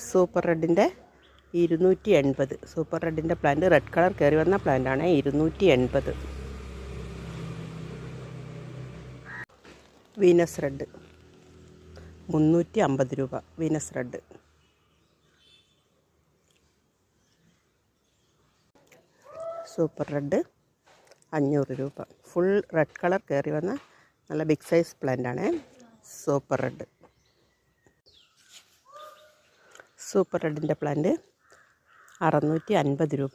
Super റെഡിൻ്റെ 280. Super റെഡിൻ്റെ plant red colour കയറി വന്ന പ്ലാന്റാണ് 280. വീനസ് റെഡ് 350 രൂപ. Venus red. സൂപ്പർ റെഡ് 500 രൂപ. ഫുൾ റെഡ് കളർ കയറി വന്ന നല്ല ബിഗ് സൈസ് പ്ലാന്റാണ് സൂപ്പർ റെഡ്. സൂപ്പർ റെഡിൻ്റെ പ്ലാന്റ് 650 രൂപ.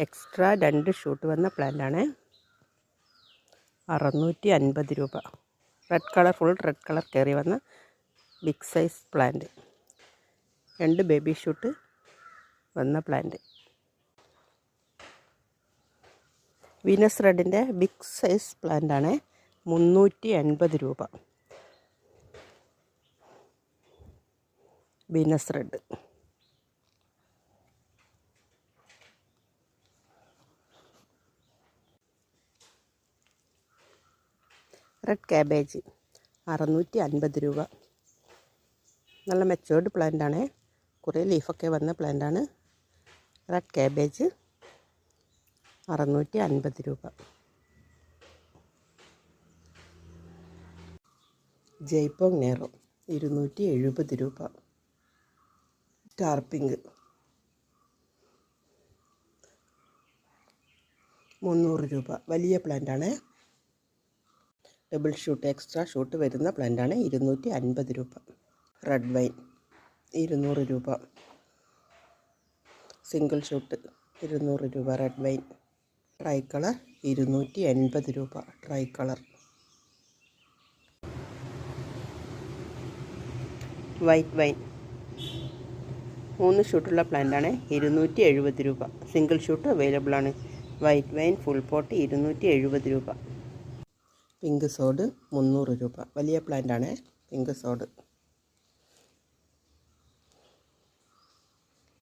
എക്സ്ട്രാ 2 ഷൂട്ട് വന്ന പ്ലാന്റാണ് 650 രൂപ. Red colour, full red colour കയറി വന്ന big size plant. 2 baby shoot വന്ന പ്ലാന്റ്. വീനസ് റെഡിൻ്റെ ബിഗ് സൈസ് പ്ലാന്റാണ് 380 രൂപ. Venus red. റെഡ് കാബേജ് 650 രൂപ. നല്ല മെച്ചേർഡ് പ്ലാന്റാണ്, കുറേ ലീഫൊക്കെ വന്ന പ്ലാന്റാണ്. റെഡ് കാബേജ് 650 രൂപ. ജയ്പോങ് നേറോ 270 രൂപ. സ്റ്റാർ പിങ്ക് 300 രൂപ. വലിയ പ്ലാന്റാണ്, ഡബിൾ ഷൂട്ട്, എക്സ്ട്രാ ഷൂട്ട് വരുന്ന പ്ലാന്റാണ് 250 രൂപ. റെഡ് വൈൻ 200 രൂപ. സിംഗിൾ ഷൂട്ട് 200 രൂപ. Red wine. ട്രൈ കളർ 280 രൂപ. Try colour. വൈറ്റ് വൈൻ 3 ഷൂട്ടുള്ള പ്ലാന്റാണ് 270 രൂപ. സിംഗിൾ ഷൂട്ട് അവൈലബിൾ ആണ്. വൈറ്റ് വൈൻ ഫുൾ പോട്ട് 270 രൂപ. പിങ്ക് സോഡ് 300 രൂപ. വലിയ പ്ലാന്റാണ് പിങ്ക് സോഡ്.